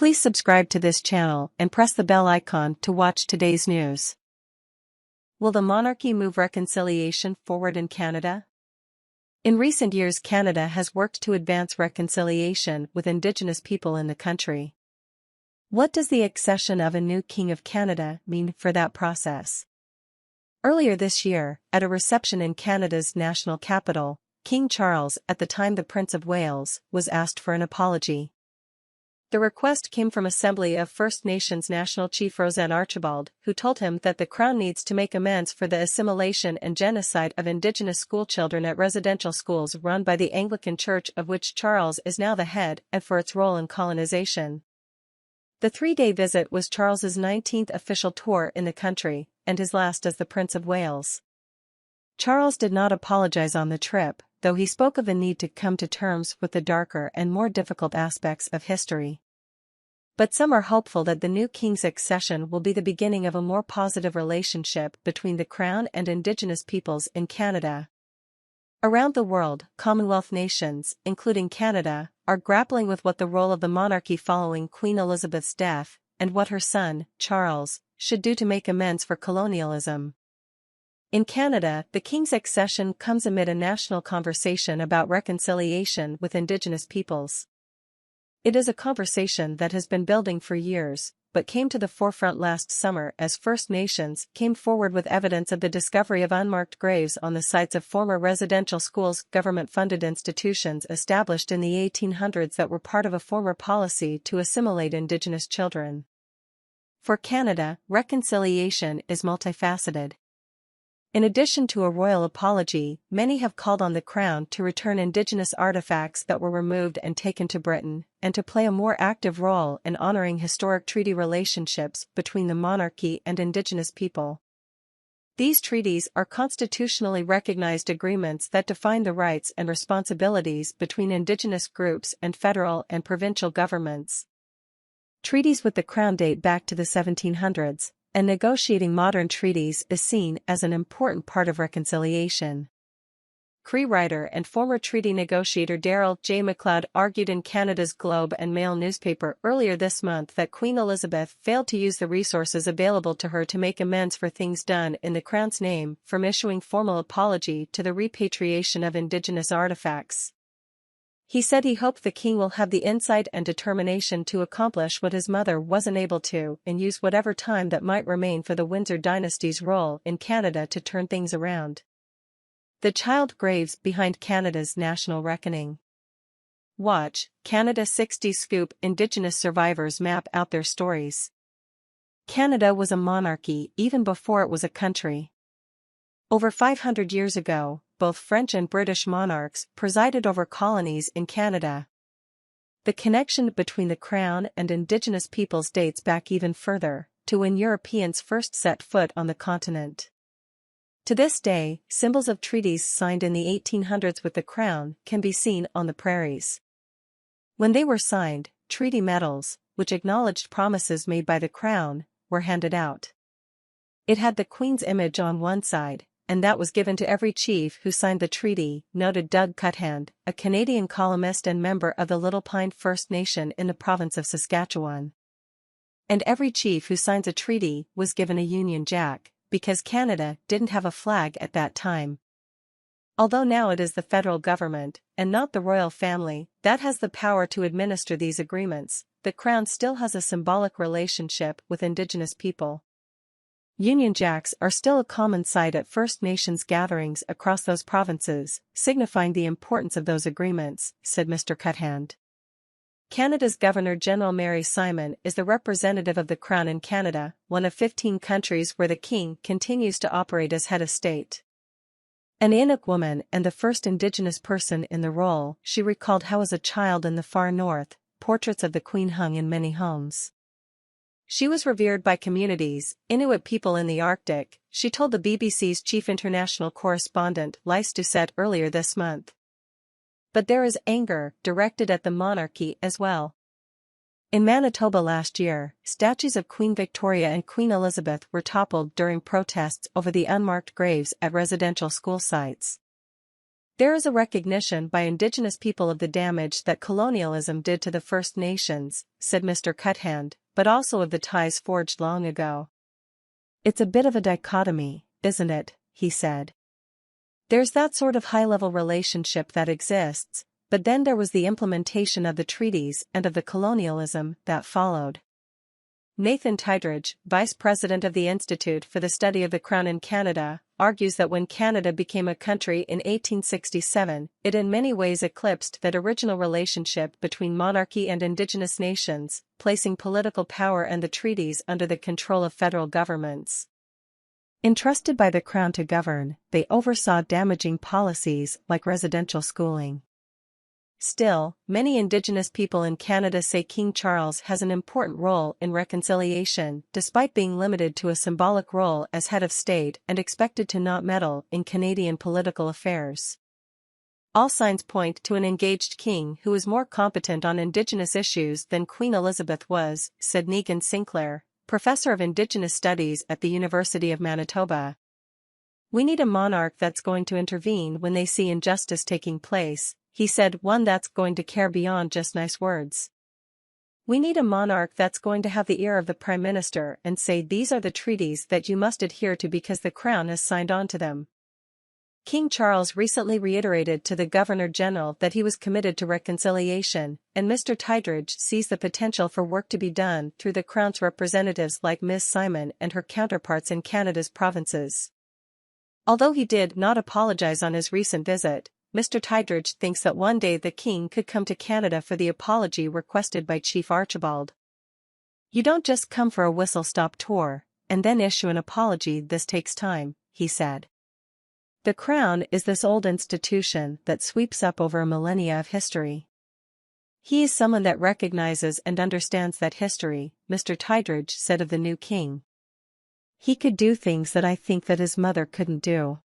Please subscribe to this channel and press the bell icon to watch today's news. Will the monarchy move reconciliation forward in Canada? In recent years, Canada has worked to advance reconciliation with Indigenous people in the country. What does the accession of a new King of Canada mean for that process? Earlier this year, at a reception in Canada's national capital, King Charles, at the time the Prince of Wales, was asked for an apology. The request came from Assembly of First Nations National Chief Roseanne Archibald, who told him that the Crown needs to make amends for the assimilation and genocide of Indigenous schoolchildren at residential schools run by the Anglican Church, of which Charles is now the head, and for its role in colonization. The three-day visit was Charles's 19th official tour in the country, and his last as the Prince of Wales. Charles did not apologize on the trip, though he spoke of the need to come to terms with the darker and more difficult aspects of history. But some are hopeful that the new king's accession will be the beginning of a more positive relationship between the Crown and Indigenous peoples in Canada. Around the world, Commonwealth nations, including Canada, are grappling with what the role of the monarchy following Queen Elizabeth's death, and what her son, Charles, should do to make amends for colonialism. In Canada, the King's accession comes amid a national conversation about reconciliation with Indigenous peoples. It is a conversation that has been building for years, but came to the forefront last summer as First Nations came forward with evidence of the discovery of unmarked graves on the sites of former residential schools, government-funded institutions established in the 1800s that were part of a former policy to assimilate Indigenous children. For Canada, reconciliation is multifaceted. In addition to a royal apology, many have called on the Crown to return Indigenous artifacts that were removed and taken to Britain, and to play a more active role in honoring historic treaty relationships between the monarchy and Indigenous people. These treaties are constitutionally recognized agreements that define the rights and responsibilities between Indigenous groups and federal and provincial governments. Treaties with the Crown date back to the 1700s. And negotiating modern treaties is seen as an important part of reconciliation. Cree writer and former treaty negotiator Darrell J. MacLeod argued in Canada's Globe and Mail newspaper earlier this month that Queen Elizabeth failed to use the resources available to her to make amends for things done in the Crown's name, from issuing formal apology to the repatriation of Indigenous artifacts. He said he hoped the King will have the insight and determination to accomplish what his mother wasn't able to, and use whatever time that might remain for the Windsor dynasty's role in Canada to turn things around. The child graves behind Canada's national reckoning. Watch, Canada 60 Scoop. Indigenous survivors map out their stories. Canada was a monarchy even before it was a country. Over 500 years ago, both French and British monarchs presided over colonies in Canada. The connection between the Crown and Indigenous peoples dates back even further, to when Europeans first set foot on the continent. To this day, symbols of treaties signed in the 1800s with the Crown can be seen on the prairies. When they were signed, treaty medals, which acknowledged promises made by the Crown, were handed out. It had the Queen's image on one side, and that was given to every chief who signed the treaty, noted Doug Cuthand, a Canadian columnist and member of the Little Pine First Nation in the province of Saskatchewan. And every chief who signs a treaty was given a Union Jack, because Canada didn't have a flag at that time. Although now it is the federal government, and not the royal family, that has the power to administer these agreements, the Crown still has a symbolic relationship with Indigenous people. Union Jacks are still a common sight at First Nations gatherings across those provinces, signifying the importance of those agreements, said Mr. Cuthand. Canada's Governor-General Mary Simon is the representative of the Crown in Canada, one of 15 countries where the King continues to operate as head of state. An Inuk woman and the first Indigenous person in the role, she recalled how as a child in the far north, portraits of the Queen hung in many homes. She was revered by communities, Inuit people in the Arctic, she told the BBC's chief international correspondent Lise Doucette earlier this month. But there is anger directed at the monarchy as well. In Manitoba last year, statues of Queen Victoria and Queen Elizabeth were toppled during protests over the unmarked graves at residential school sites. There is a recognition by Indigenous people of the damage that colonialism did to the First Nations, said Mr. Cuthand, but also of the ties forged long ago. It's a bit of a dichotomy, isn't it, he said. There's that sort of high-level relationship that exists, but then there was the implementation of the treaties and of the colonialism that followed. Nathan Tydridge, vice president of the Institute for the Study of the Crown in Canada, argues that when Canada became a country in 1867, it in many ways eclipsed that original relationship between monarchy and Indigenous nations, placing political power and the treaties under the control of federal governments. Entrusted by the Crown to govern, they oversaw damaging policies like residential schooling. Still, many Indigenous people in Canada say King Charles has an important role in reconciliation, despite being limited to a symbolic role as head of state and expected to not meddle in Canadian political affairs. All signs point to an engaged king who is more competent on Indigenous issues than Queen Elizabeth was, said Negan Sinclair, professor of Indigenous Studies at the University of Manitoba. We need a monarch that's going to intervene when they see injustice taking place, he said, one that's going to care beyond just nice words. We need a monarch that's going to have the ear of the Prime Minister and say these are the treaties that you must adhere to because the Crown has signed on to them. King Charles recently reiterated to the Governor-General that he was committed to reconciliation, and Mr. Tydridge sees the potential for work to be done through the Crown's representatives like Ms. Simon and her counterparts in Canada's provinces. Although he did not apologize on his recent visit, Mr. Tydridge thinks that one day the King could come to Canada for the apology requested by Chief Archibald. You don't just come for a whistle-stop tour, and then issue an apology. This takes time, he said. The Crown is this old institution that sweeps up over a millennia of history. He is someone that recognizes and understands that history, Mr. Tydridge said of the new King. He could do things that I think that his mother couldn't do.